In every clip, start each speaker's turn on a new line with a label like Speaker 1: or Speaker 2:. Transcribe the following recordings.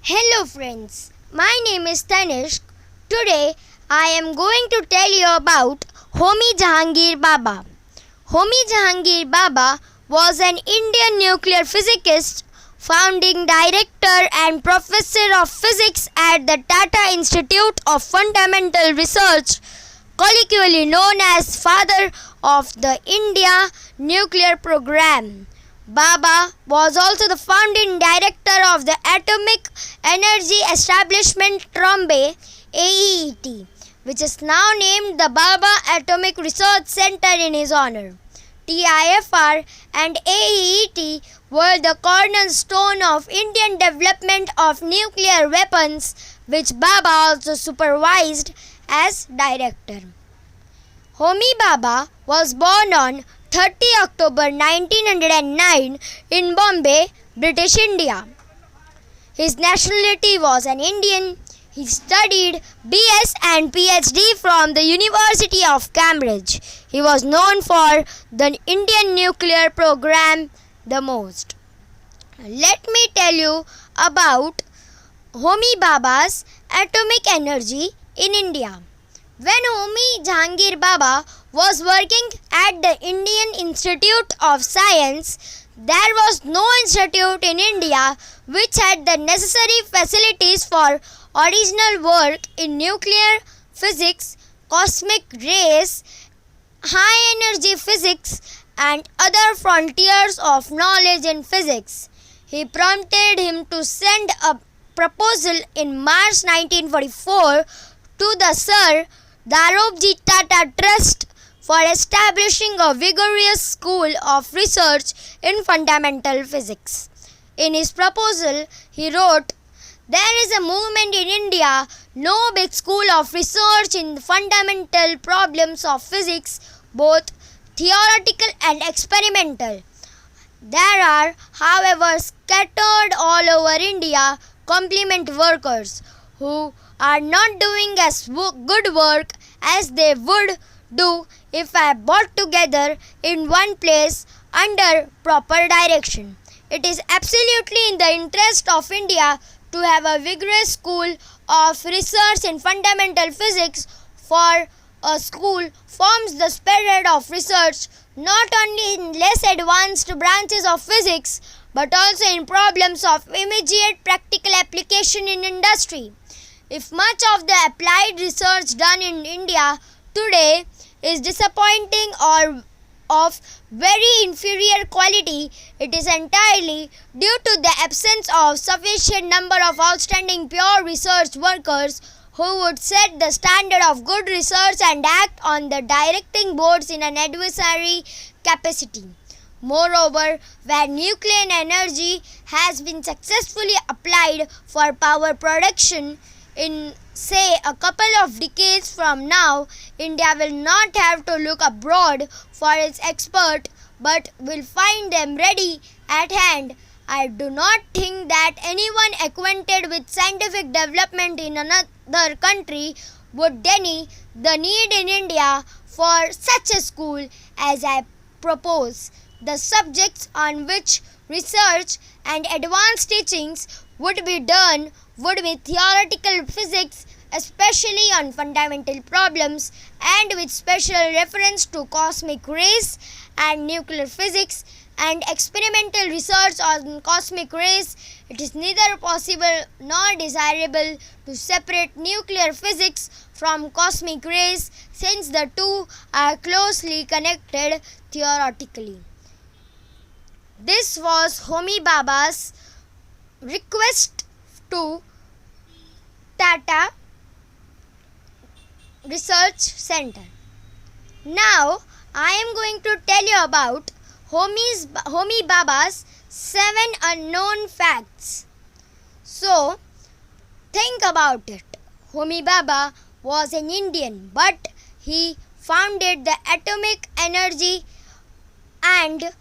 Speaker 1: Hello friends, my name is Tanishq. Today I am going to tell you about Homi Jahangir Baba. Homi Jahangir Baba was an Indian nuclear physicist, founding director and professor of physics at the Tata Institute of Fundamental Research, colloquially known as father of the India nuclear program. Baba was also the founding director of the Atomic Energy Establishment Trombay AEET, which is now named the Baba Atomic Research Center in his honor. TIFR and AEET were the cornerstone of Indian development of nuclear weapons, which Baba also supervised as director. Homi Baba was born on 30 October 1909 in Bombay, British India. His nationality was an Indian. He studied BS and PhD from the University of Cambridge. He was known for the Indian nuclear program the most. Let me tell you about Homi Baba's atomic energy in India. When Homi Jahangir Baba was working at the Indian Institute of Science, there was no institute in India which had the necessary facilities for original work in nuclear physics, cosmic rays, high energy physics, and other frontiers of knowledge in physics. He prompted him to send a proposal in March 1944 to the Sir Dorabji Tata Trust for establishing a vigorous school of research in fundamental physics. In his proposal, he wrote, "There is a movement in India, no big school of research in the fundamental problems of physics, both theoretical and experimental. There are, however, scattered all over India, complement workers who are not doing as good work as they would do if I brought together in one place under proper direction. It is absolutely in the interest of India to have a vigorous school of research in fundamental physics, for a school forms the spirit of research not only in less advanced branches of physics but also in problems of immediate practical application in industry. If much of the applied research done in India today is disappointing or of very inferior quality, it is entirely due to the absence of sufficient number of outstanding pure research workers who would set the standard of good research and act on the directing boards in an adversary capacity. Moreover, where nuclear energy has been successfully applied for power production, in say a couple of decades from now, India will not have to look abroad for its expert but will find them ready at hand. I do not think that anyone acquainted with scientific development in another country would deny the need in India for such a school as I propose. The subjects on which research and advanced teachings would be done would be theoretical physics, especially on fundamental problems, and with special reference to cosmic rays and nuclear physics, and experimental research on cosmic rays. It is neither possible nor desirable to separate nuclear physics from cosmic rays, since the two are closely connected theoretically." This was Homi Baba's request to Tata Research Center. Now I am going to tell you about Homi Baba's 7 unknown facts. So think about it. Homi Baba was an Indian, but he founded the atomic energy, and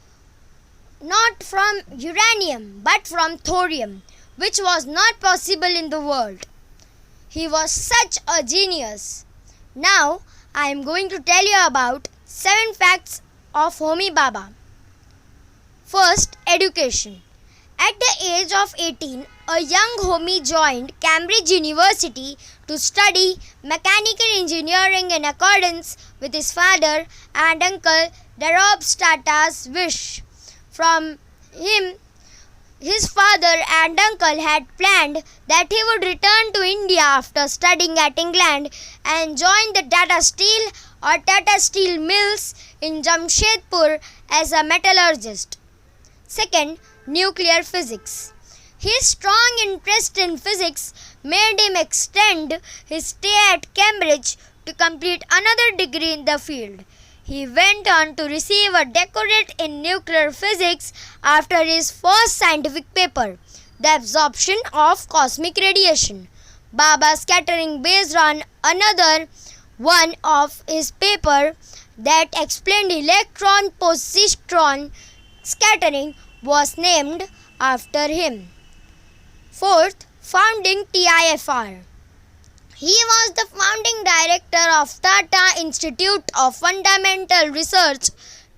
Speaker 1: not from uranium but from thorium, which was not possible in the world. He was such a genius. Now I am going to tell you about 7 facts of Homi Baba. First, education. At the age of 18, a young Homi joined Cambridge University to study mechanical engineering in accordance with his father and uncle Darob's Tata's wish. From him, his father and uncle had planned that he would return to India after studying at England and join the Tata Steel or Tata Steel Mills in Jamshedpur as a metallurgist. Second, nuclear physics. His strong interest in physics made him extend his stay at Cambridge to complete another degree in the field. He went on to receive a doctorate in nuclear physics after his first scientific paper, The Absorption of Cosmic Radiation. Baba scattering based on another one of his paper that explained electron-positron scattering was named after him. Fourth, founding TIFR. He was the founding director of Tata Institute of Fundamental Research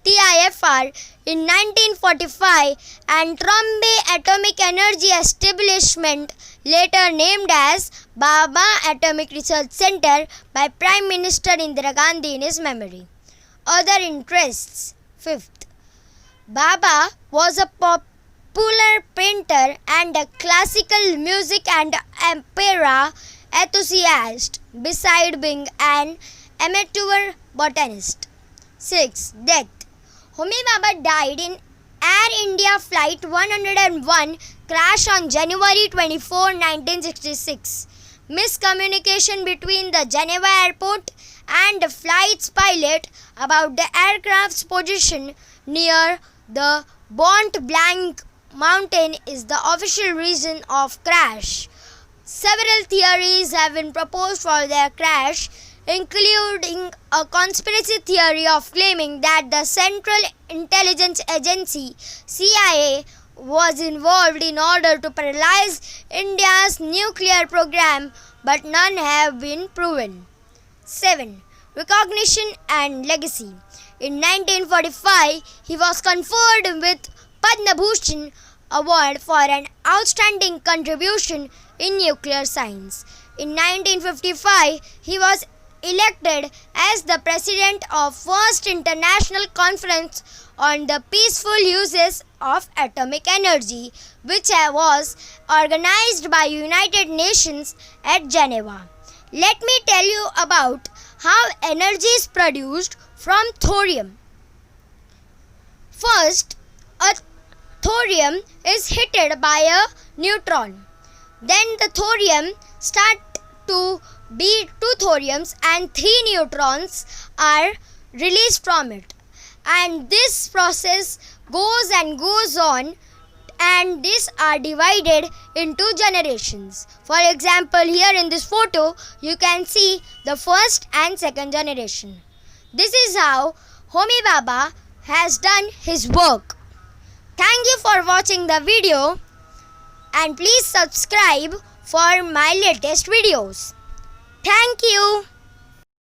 Speaker 1: TIFR in 1945 and Trombay Atomic Energy Establishment, later named as Baba Atomic Research Center by Prime Minister Indira Gandhi in his memory. Other interests. Fifth, Baba was a popular painter and a classical music and opera enthusiast, beside being an amateur botanist. 6. Death. Homi Baba died in Air India Flight 101 crash on January 24, 1966. Miscommunication between the Geneva airport and the flight's pilot about the aircraft's position near the Mont Blanc mountain is the official reason of crash. Several theories have been proposed for their crash, including a conspiracy theory of claiming that the Central Intelligence Agency (CIA) was involved in order to paralyze India's nuclear program, but none have been proven. 7. Recognition and legacy. In 1945, he was conferred with Padma Bhushan Award for an outstanding contribution in nuclear science. In 1955, he was elected as the president of First International Conference on the Peaceful Uses of Atomic Energy, which was organized by United Nations at Geneva. Let me tell you about how energy is produced from thorium. First, a thorium is hit by a neutron. Then the thorium start to be 2 thoriums and 3 neutrons are released from it. And this process goes on, and these are divided into generations. For example, here in this photo, you can see the first and second generation. This is how Homi Baba has done his work. Thank you for watching the video, and please subscribe for my latest videos. Thank you.